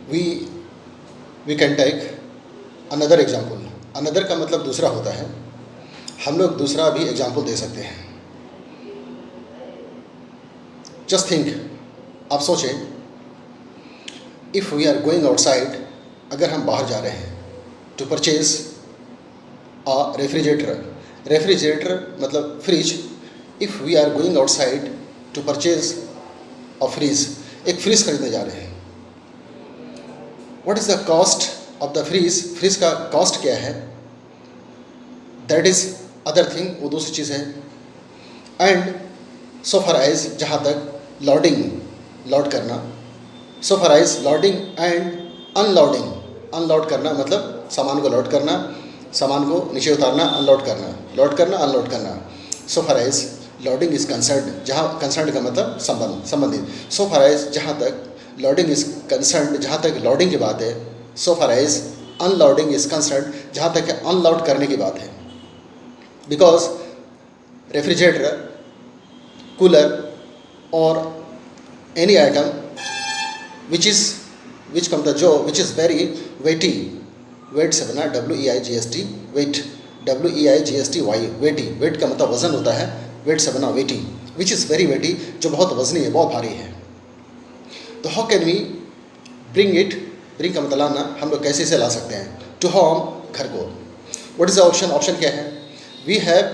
We we can take another example. Another का मतलब दूसरा होता है, हम लोग दूसरा भी एग्जाम्पल दे सकते हैं। जस्ट थिंक, आप सोचें, if we are going outside, अगर हम बाहर जा रहे हैं to purchase a refrigerator. Refrigerator मतलब fridge. If we are going outside to purchase a fridge, एक फ्रिज खरीदने जा रहे हैं। What is the cost of the fridge? Fridge का कॉस्ट क्या है? दैट इज़ अदर थिंग, वो दूसरी चीज़ है। एंड सो फार एज, जहाँ तक लोडिंग, लोड करना, so far as loading and unloading. Unload करना मतलब सामान को लोड करना, सामान को नीचे उतारना, अनलोड करना, लोड करना, अनलोड करना। So far as loading is concern, जहाँ कंसर्न का मतलब संबंधित। सो फार एज, जहाँ तक लोडिंग इज़ कंसर्न, जहाँ तक लोडिंग की बात है। So far as unloading is concern, जहाँ तक अनलोड करने की बात है। बिकॉज रेफ्रिजरेटर, कूलर और any item which come the job which is very weighty, weight से बना WEIGST, weight, WEIGSTY, weighty, weight का मतलब वज़न होता है, weight से बना weighty, which is very weighty, जो बहुत वज़नी है, बहुत भारी है। तो how can we bring it? bring का मतलब लाना, हम लोग कैसे इसे ला सकते हैं? to home, घर को। what is the option? Option क्या है? we have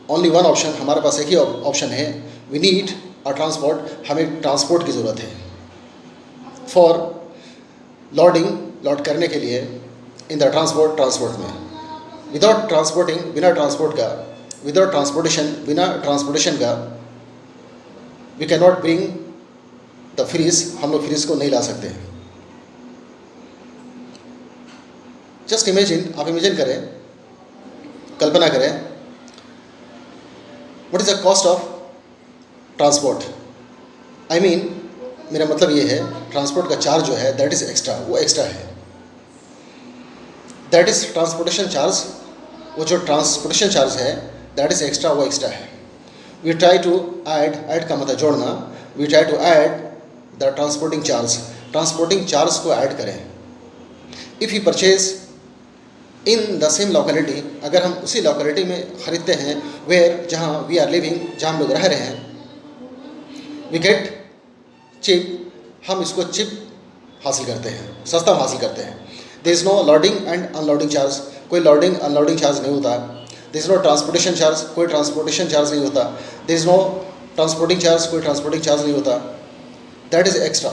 only one option, हमारे पास एक ही ऑप्शन है। we need a transport, हमें ट्रांसपोर्ट की ज़रूरत है। फॉर लोडिंग, लोड करने के लिए, इन द ट्रांसपोर्ट में। विदाउट ट्रांसपोर्टिंग, बिना ट्रांसपोर्ट का, विदाउट ट्रांसपोर्टेशन, बिना ट्रांसपोर्टेशन का, we can not bring the fridge, हम लोग फ्रीज को नहीं ला सकते। जस्ट इमेजिन, आप इमेजिन करें, कल्पना करें, what is the cost of transport? I mean, मेरा मतलब ये है, ट्रांसपोर्ट का चार्ज जो है दैट इज़ एक्स्ट्रा, वो एक्स्ट्रा है। दैट इज़ ट्रांसपोर्टेशन चार्ज, वो जो ट्रांसपोर्टेशन चार्ज है दैट इज़ एक्स्ट्रा, वो एक्स्ट्रा है। वी ट्राई टू ऐड का मतलब जोड़ना, we try to add the transporting charge, transporting charge को ऐड करें। If you purchase in the same locality, अगर हम उसी लोकेलिटी में ख़रीदते हैं, वेयर, जहाँ वी आर लिविंग, जहाँ हम लोग रह रहे हैं, वी गेट चिप, हम इसको चिप हासिल करते हैं, सस्ता हासिल करते हैं। There is no loading and unloading charge, कोई लोडिंग अनलोडिंग चार्ज नहीं होता। There is no transportation charge, कोई ट्रांसपोर्टेशन चार्ज नहीं होता। There is no transporting charge, कोई ट्रांसपोर्टिंग चार्ज नहीं होता। That is extra,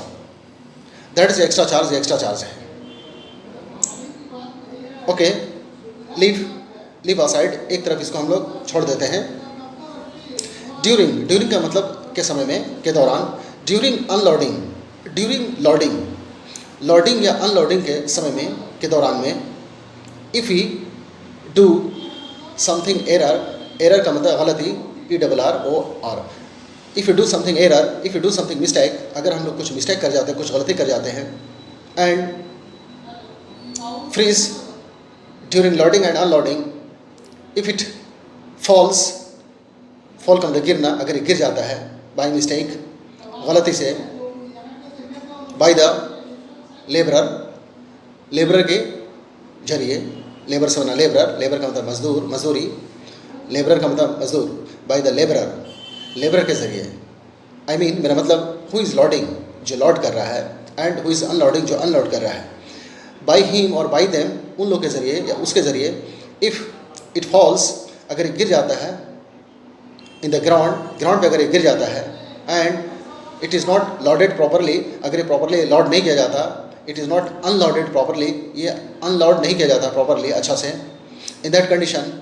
that is extra charge, extra charge है। ओके, लीव असाइड, एक तरफ इसको हम लोग छोड़ देते हैं। ड्यूरिंग का मतलब के समय में, के दौरान। ड्यूरिंग अनलोडिंग, ड्यूरिंग लोडिंग या अनलोडिंग के समय में, के दौरान में। If we do something error का मतलब गलती, ERROR। If you do something error, if you do something mistake, अगर हम लोग कुछ मिस्टेक कर जाते हैं, कुछ गलती कर जाते हैं। And fridge during loading and unloading, if it falls, fall का मतलब गिरना, अगर ये गिर जाता है बाई मिस्टेक, गलती से, बाय द लेबरर के जरिए, लेबर से बना लेबर का मतलब मजदूर, मजदूरी, लेबरर का मतलब मजदूर, बाय द लेबरर के ज़रिए। आई मीन, मेरा मतलब हु इज़ लॉडिंग, जो लॉड कर रहा है, एंड हु इज़ अनलॉडिंग, जो अनलॉड कर रहा है। बाय हिम और बाय देम, उन लोग के ज़रिए या उसके ज़रिए। इफ़ इट फॉल्स, अगर ये गिर जाता है, इन द ग्राउंड पे अगर ये गिर जाता है, and it is not loaded properly, अगर ये प्रॉपरली लॉड नहीं किया जाता, इट इज़ नॉट अनलॉडेड प्रॉपरली, ये अनलॉड नहीं किया जाता प्रॉपरली, अच्छा से। In that condition,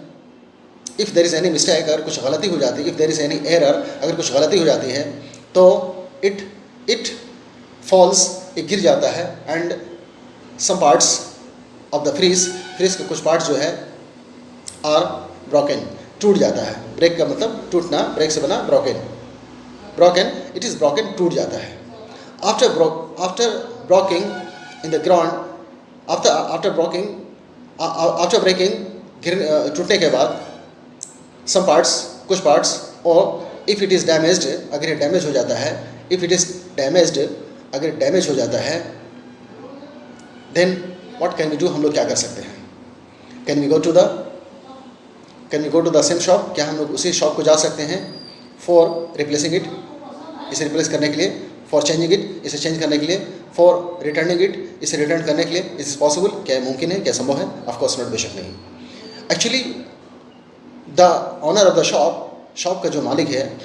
if there is any mistake, अगर कुछ गलती हो जाती है, if there is any error, अगर कुछ गलती हो जाती है, तो इट फॉल्स, ये गिर जाता है। And some parts of the fridge के कुछ पार्ट्स जो है आर ब्रोकन, टूट जाता है। ब्रेक का मतलब टूटना, ब्रेक से बना ब्रोकन, इट इज़ ब्रोकन, टूट जाता है। After broking in the ground, after breaking, टूटने के बाद, सम पार्ट्स, कुछ पार्ट्स, और इफ़ इट इज़ डैमेज्ड, अगर ये डैमेज हो जाता है, इफ़ इट इज़ डैमेज्ड, अगर डैमेज हो जाता है, then what can we do, हम लोग क्या कर सकते हैं? Can we go to the same shop, क्या हम लोग उसी शॉप को जा सकते हैं फॉर रिप्लेसिंग इट, इसे रिप्लेस करने के लिए, फॉर चेंजिंग इट, इसे चेंज करने के लिए, फॉर रिटर्निंग इट, इसे रिटर्न करने के लिए? Is is possible? क्या मुमकिन है, क्या संभव है? ऑफकोर्स नॉट, बेशक नहीं। Actually the owner of the shop, shop का जो मालिक है,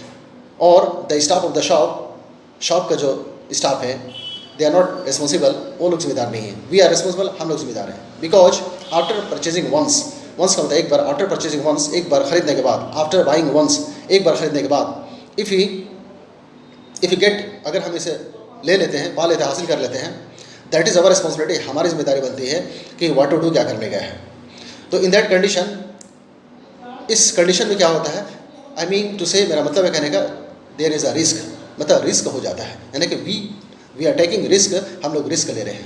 और the staff of the shop, shop का जो स्टाफ है, दे आर नॉट रिस्पॉन्सिबल, वो लोग जिम्मेदार नहीं है। वी आर रिस्पॉन्सिबल, हम लोग जिम्मेदार हैं। बिकॉज आफ्टर परचेजिंग वंस का मतलब एक बार, आफ्टर परचेजिंग वंस, एक बार खरीदने के बाद, आफ्टर बाइंग वंस, एक बार खरीदने के बाद, इफ़ यू गेट, अगर हम इसे ले लेते हैं, पा लेते हैं, हासिल कर लेते हैं, दैट इज़ अवर रिस्पॉन्सिबिलिटी, हमारी जिम्मेदारी बनती है कि व्हाट टू डू, क्या करने का है। तो इन दैट कंडीशन, इस कंडीशन में क्या होता है, आई मीन टू से, मेरा मतलब है कहने का, देयर इज़ अ रिस्क, मतलब रिस्क हो जाता है, यानी कि वी आर टेकिंग रिस्क, हम लोग रिस्क ले रहे हैं।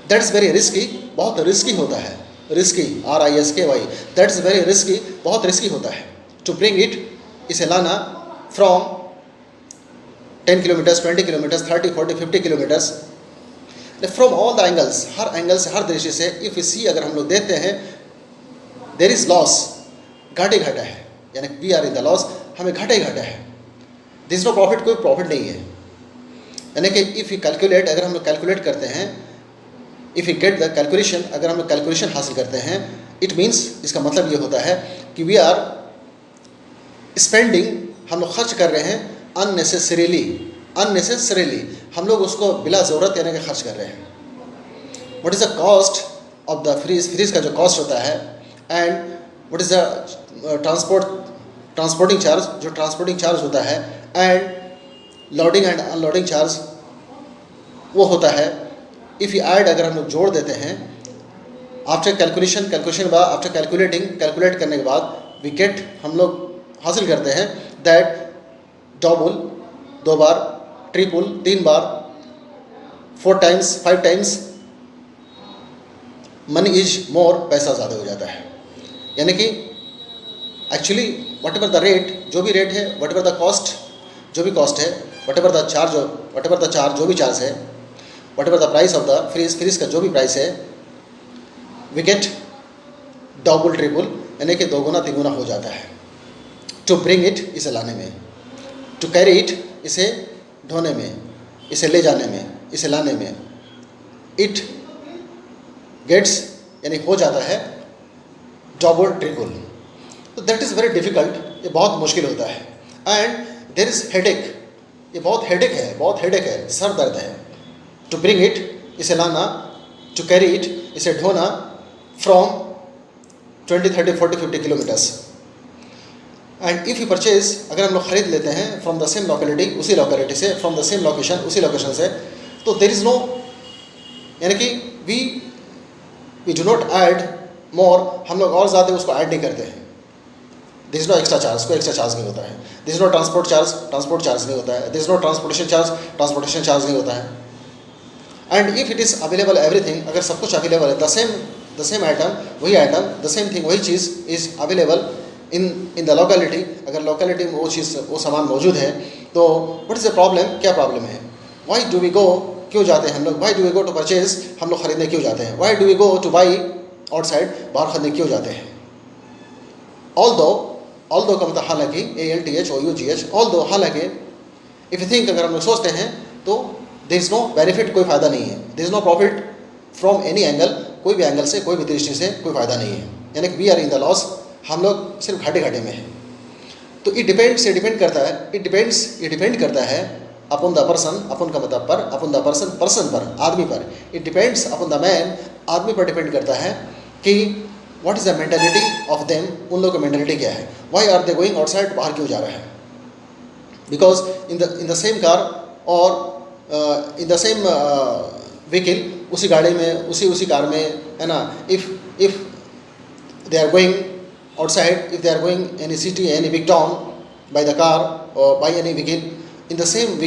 दैट इज़ वेरी रिस्की, बहुत रिस्की होता है, risky, RISKY, that is very risky, बहुत रिस्की होता है। टू ब्रिंग इट, इसे लाना, from 10 kilometres, 20 kilometres, 30, 40, 50 kilometres, from all the angles, हर एंगल से, हर दृष्टि से, इफ़ यू सी, अगर हम लोग देखते हैं, देर इज़ लॉस, घाटे है, यानी we are in the loss, हमें घाटे है। दिस नो प्रॉफिट, कोई प्रॉफिट नहीं है। यानी कि इफ़ यू कैलकुलेट, अगर हम लोग कैलकुलेट करते हैं, if you get the calculation, अगर हम लोग कैलकुलेशन हासिल करते हैं, इट मीन्स, इसका मतलब ये होता है कि वी आर स्पेंडिंग, हम लोग खर्च कर रहे हैं अननेसेसरीली, हम लोग उसको बिला ज़रूरत यानी कि खर्च कर रहे हैं। What is the cost of the fridge का जो कॉस्ट होता है, and what is the transporting charge, जो ट्रांसपोर्टिंग चार्ज होता है, and loading and unloading charge वो होता है। इफ़ यू ऐड, अगर हम लोग जोड़ देते हैं, आफ्टर कैलकुलेशन के बाद, आफ्टर कैलकुलेट करने के बाद, वी गेट, हम लोग हासिल करते हैं, that double, 2 bar, triple, 3 bar, 4 times, 5 times, money is more, पैसा ज़्यादा हो जाता है। यानी कि actually what ever the rate, जो भी रेट है, वट एवर द कॉस्ट, जो भी कॉस्ट है, वट एवर द चार्ज, जो भी चार्ज है, whatever the price of the fridge का जो भी प्राइस है, वी गेट डबल, ट्रिपल, यानी कि 2 गुना 3 गुना हो जाता है। टू ब्रिंग इट, इसे लाने में, टू कैरी इट, इसे ढोने में, इसे ले जाने में, इसे लाने में, इट गेट्स, यानी हो जाता है डबल, ट्रिपल। तो दैट इज़ वेरी डिफ़िकल्ट, ये बहुत मुश्किल होता है। एंड देर इज़ हेडेक, ये बहुत हेडेक है, सर दर्द है। टू ब्रिंग इट, इसे लाना, टू कैरी इट, इसे ढोना, from 20, 30, 40, 50 kilometres. And if you purchase, अगर हम लोग खरीद लेते हैं, फ्रॉम द सेम लोकेलिटी, उसी लोकेलिटी से, फ्रॉम द सेम लोकेशन, उसी लोकेशन से, तो देर इज़ नो, यानी कि we do not add more, हम लोग और ज़्यादा उसको ऐड नहीं करते हैं। This is no extra charge, कोई एक्स्ट्रा चार्ज नहीं होता है। This is no transport charge नहीं होता है। This is no transportation charge नहीं होता है। And if it is available everything, अगर सब कुछ अवेलेबल है, द सेम आइटम, वही आइटम, द सेम थिंग, वही चीज़ is available in the locality, अगर लोकेलिटी में वो चीज़, वो सामान मौजूद है, तो व्हाट इज़ द प्रॉब्लम, क्या प्रॉब्लम है? वाई डू वी गो, क्यों जाते हैं हम लोग? Why do we go to purchase, हम लोग खरीदने क्यों जाते हैं? Why do we go to buy outside, बाहर खरीदने क्यों जाते हैं? ऑल्दो का मतलब हालांकि, ALTHOUGH, ऑल्दो, हालांकि, इफ़ यू थिंक, अगर हम लोग सोचते हैं, तो देयर इज़ नो बेनिफिट, कोई फ़ायदा नहीं है। There is no profit from any angle, कोई भी एंगल से, कोई भी दृष्टि से कोई फ़ायदा नहीं है। यानी कि we are in the loss, हम लोग सिर्फ घाटे में हैं। तो ये डिपेंड करता है अपन द पर्सन, अपन का मतलब पर, अपन द पर्सन पर, आदमी पर। It depends upon the man, आदमी पर डिपेंड करता है कि what is the mentality of them, उन लोगों की मेंटालिटी क्या है। Why are they going outside, बाहर क्यों जा रहे हैं? Because in the same car, और इन द सेम व्हीकल, उसी गाड़ी में, उसी कार में, है ना, if they are going outside, if they are going any city, any big town, by the car or by any vehicle, in the same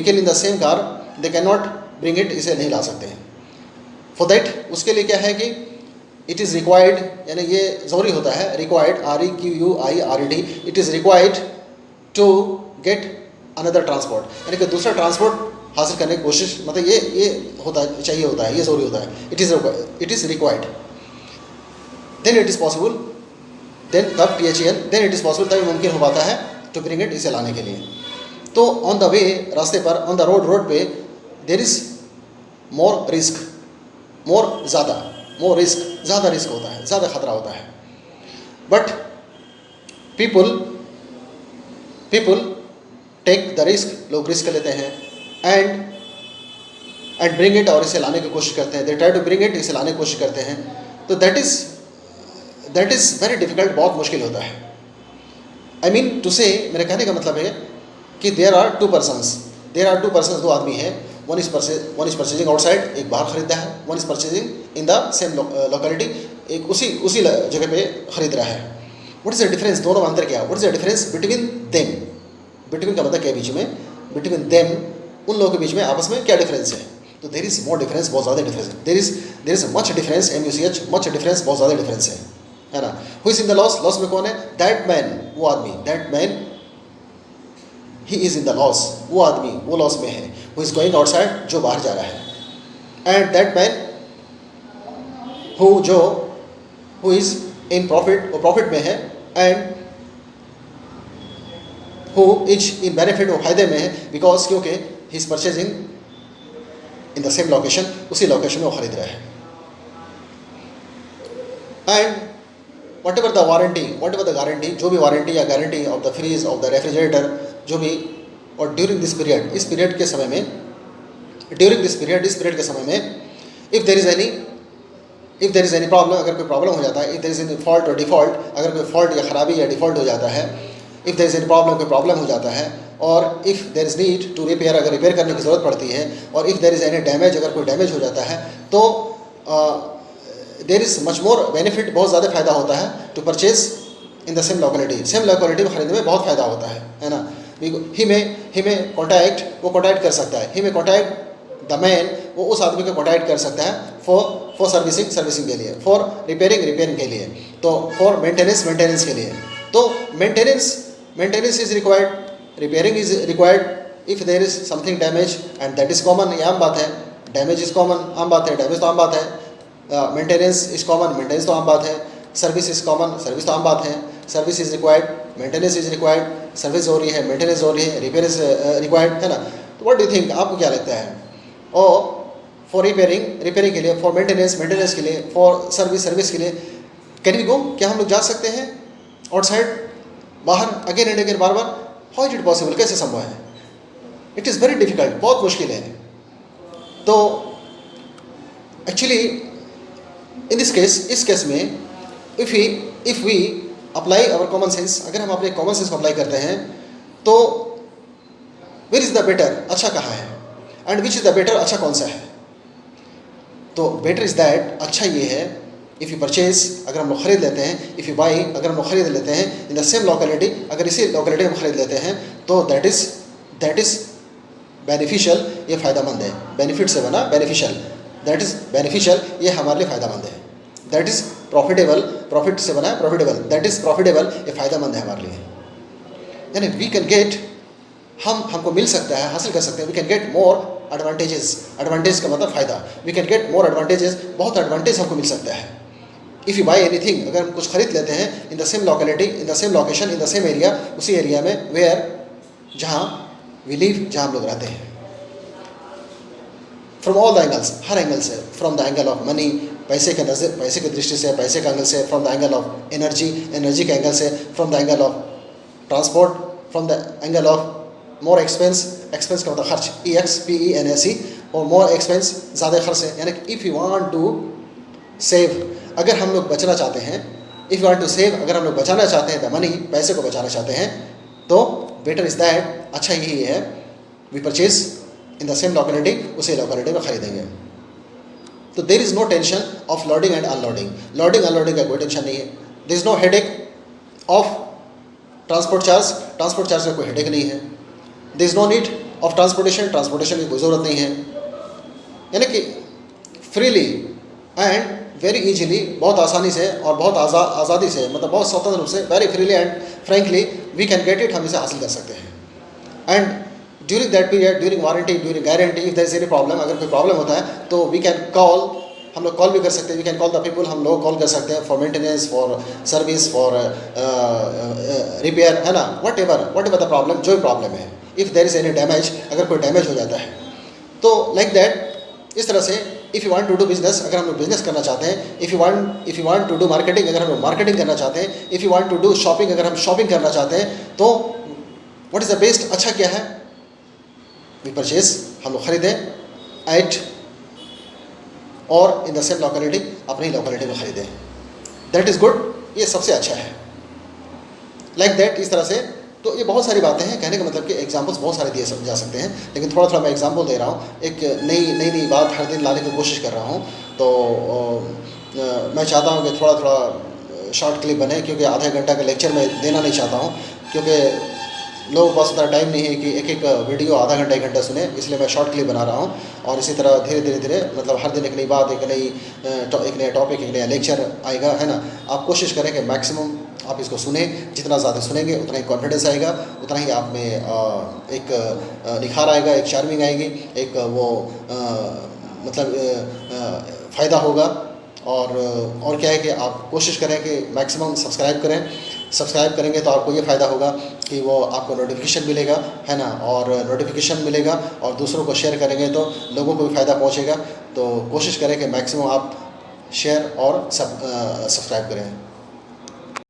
car, they cannot bring it, इसे नहीं ला सकते हैं। For that, उसके लिए क्या है कि it is required, यानी ये ज़रूरी होता है, required, REQUIRED, it is required to get another transport, यानी कि दूसरा ट्रांसपोर्ट हासिल करने की कोशिश, मतलब ये होता है, चाहिए होता है, ये ज़रूरी होता है, it is required, then it is possible, then तब THEN, then it is possible, तभी मुमकिन हो पाता है टू ब्रिंग इट, इसे लाने के लिए। तो ऑन द वे, रास्ते पर, ऑन द रोड पे देर इज़ मोर रिस्क, ज़्यादा रिस्क होता है, ज़्यादा खतरा होता है। But people take the risk, लोग रिस्क लेते हैं एंड ब्रिंग इट, और इसे लाने की कोशिश करते हैं, they try to bring it, इसे लाने की कोशिश करते हैं। तो दैट इज़ वेरी डिफ़िकल्ट, बहुत मुश्किल होता है। आई मीन टू से, मेरे कहने का मतलब है कि देर आर टू पर्सन्स, दो आदमी हैं, वन इज़ परचेजिंग आउटसाइड, एक बाहर खरीदता है, one is purchasing in the same locality, एक उसी जगह पे खरीद रहा है। व्हाट इज़ द डिफरेंस, दोनों में अंतर क्या है? What is the difference between them? Between का मतलब क्या है, बीच में, बिटवीन देम, उन लोगों के बीच में आपस में क्या डिफरेंस है? तो देर इज़ मोर डिफरेंस, बहुत ज़्यादा डिफरेंस है, there is much difference, MUCH, much difference, बहुत ज़्यादा डिफरेंस है ना। Who is in the loss में कौन है? दैट मैन, वो आदमी, that man he is in the loss, वो आदमी वो लॉस में है। हु इज़ गोइंग आउटसाइड, जो बाहर जा रहा है। And that man who is in profit, वो प्रॉफिट में है। And who is in benefit, वो फायदे में है, बिकॉज क्योंकि he is purchasing in the same location, उसी लोकेशन में वो खरीद रहा है। And whatever the guarantee, जो भी वारंटी या guarantee of the fridge, of the refrigerator, जो भी, और ड्यूरिंग दिस पीरियड, इस पीरियड के समय में, इस पीरियड के समय में, if there is any problem, अगर कोई प्रॉब्लम हो जाता है, if there is any fault और डिफ़ॉल्ट, अगर कोई फॉल्ट या ख़राबी या डिफ़ॉल्ट हो जाता है, if there is any problem, कोई प्रॉब्लम हो जाता है, और if there is need to repair, अगर रिपेयर करने की ज़रूरत पड़ती है, और if there is any damage, अगर कोई डैमेज हो जाता है, तो there is much more benefit, बहुत ज़्यादा फ़ायदा होता है to purchase in the same locality में खरीदने में बहुत फ़ायदा होता है ना। ही में कॉन्टैक्ट, वो कॉन्टैक्ट कर सकता है, ही में कॉन्टैक्ट द मैन, वो उस आदमी को कॉन्टैक्ट कर सकता है फॉर सर्विसिंग के लिए, फॉर रिपेयरिंग के लिए, तो फॉर मेंटेनेंस के लिए। तो maintenance is required, repairing is required if there is something damage, and that is common, ये आम बात है। डैमेज इज़ कॉमन, आम बात है, डैमेज तो आम बात है। मेंटेनेंस इज़ कॉमन, मेंटेनेंस तो आम बात है। सर्विस इज़ कॉमन, सर्विस तो आम बात है। Service is required, maintenance is required, service हो रही है, मेंटेनेंस हो रही है, रिपेयर इज़ रिक्वायर्ड, है ना। तो व्हाट डू यू थिंक, आपको क्या लगता है? और फॉर रिपेयरिंग के लिए, फॉर मेंटेनेंस के लिए, फॉर सर्विस के लिए, कैन वी गो, क्या हम लोग जा सकते हैं आउटसाइड, बाहर, again and again, bar bar? How is it possible, कैसे संभव है? इट इज़ वेरी डिफिकल्ट, बहुत मुश्किल है। तो एक्चुअली इन दिस केस, इस केस में, if we apply our common sense, अगर हम अपने कॉमन सेंस को अप्लाई करते हैं, तो वेयर इज़ द बेटर, अच्छा कहाँ है, and which is the better, अच्छा कौन सा है? तो बेटर इज़ दैट, अच्छा ये है, इफ़ यू परचेज, अगर हम लोग खरीद लेते हैं, इफ़ यू बाई, अगर हम लोग खरीद लेते हैं, इन द सेम लोकेलिटी, अगर इसी लोकेलिटी में खरीद लेते हैं, तो दैट इज़ बेनिफिशियल, ये फ़ायदामंद है। बेनिफिट से बना बेनिफिशियल, दैट इज़ बेनिफिशियल, ये हमारे लिए फ़ायदामंद है। दैट इज़ प्रॉफिटेबल, प्रॉफिट से बना है प्रॉफिटेबल, दैट इज़ प्रॉफिटेबल, ये फ़ायदामंद है हमारे लिए। यानी वी कैन गेट, हमको मिल सकता है, हासिल कर सकते हैं, we can get more advantage का मतलब फ़ायदा, we can get more advantages, बहुत एडवांटेज हमको मिल सकता है। इफ़ यू बाई एनीथिंग, अगर हम कुछ खरीद लेते हैं, in the same locality, in the same location, in the same area, उसी एरिया में, वेयर, जहाँ वी लिव, जहाँ हम लोग रहते हैं। फ्रॉम ऑल द एंगल्स, हर एंगल से, from the angle of money, पैसे के दृष्टि से, पैसे के एंगल से, from the angle of energy के एंगल से, from the angle of transport, from the angle of more expense का मतलब खर्च, EXPENSE, और मोर एक्सपेंस, ज़्यादा खर्च है। यानी if you want to save, अगर हम लोग बचना चाहते हैं, if you want to save, अगर हम लोग बचाना चाहते हैं द मनी, पैसे को बचाना चाहते हैं, तो बेटर इज़ दैट, अच्छा यही है, we purchase in the same locality, उसी लोकेलिटी में खरीदेंगे। तो there is no tension of loading and unloading का कोई टेंशन नहीं है। There is no headache of transport charge का कोई हेडेक नहीं है। There is no need of transportation की कोई ज़रूरत नहीं है। यानी कि फ्रीली एंड वेरी ईजिली, बहुत आसानी से और बहुत आज़ादी से, मतलब बहुत स्वतंत्र रूप से, very freely and frankly we can get it, हम इसे हासिल कर सकते हैं। And during that period, during warranty, during guarantee, if there is any problem, अगर कोई प्रॉब्लम होता है तो वी कैन कॉल, हम लोग कॉल भी कर सकते हैं, we can call the people, हम लोग कॉल कर सकते हैं for maintenance, for service, for repair, है ना, वट एवर द प्रॉब्लम, जो भी प्रॉब्लम है, if there is any damage, अगर कोई डैमेज हो जाता है तो लाइक दैट, इस तरह से if you want to do business, अगर हम लोग बिजनेस करना चाहते हैं, if you want to do marketing, अगर हम लोग मार्केटिंग करना चाहते हैं, if you want to do shopping, अगर हम शॉपिंग करना चाहते हैं, तो व्हाट इज़ द बेस्ट, अच्छा क्या है, वी परचेज, हम लोग खरीदें एट और इन द सेम लोकेलिटी, अपनी लोकेलिटी में खरीदें, दैट इज़ गुड, ये सबसे अच्छा है, लाइक दैट, इस तरह से। तो ये बहुत सारी बातें हैं, कहने का मतलब कि एग्जांपल्स बहुत सारे दिए जा सकते हैं, लेकिन थोड़ा थोड़ा मैं एग्जांपल दे रहा हूँ, एक नई बात हर दिन लाने की कोशिश कर रहा हूँ। तो मैं चाहता हूँ कि थोड़ा थोड़ा शॉर्ट क्लिप बने, क्योंकि आधा घंटा का लेक्चर मैं देना नहीं चाहता हूँ, क्योंकि लोगों के पास उतना टाइम नहीं है कि एक एक वीडियो आधा घंटा 1 घंटा सुने, इसलिए मैं शॉर्ट क्लिप बना रहा हूँ। और इसी तरह धीरे धीरे मतलब हर दिन एक नई बात, एक नया टॉपिक, एक नया लेक्चर आएगा, है ना। आप कोशिश करें कि मैक्सिमम आप इसको सुने, जितना ज़्यादा सुनेंगे उतना ही कॉन्फिडेंस आएगा, उतना ही आप में एक निखार आएगा, एक चार्मिंग आएगी, एक वो मतलब फ़ायदा होगा। और क्या है कि आप कोशिश करें कि मैक्सिमम सब्सक्राइब करें, सब्सक्राइब करेंगे तो आपको ये फ़ायदा होगा कि वो आपको नोटिफिकेशन मिलेगा, है ना, और नोटिफिकेशन मिलेगा और दूसरों को शेयर करेंगे तो लोगों को भी फ़ायदा पहुंचेगा। तो कोशिश करें कि मैक्सिमम आप शेयर और सब्सक्राइब करें।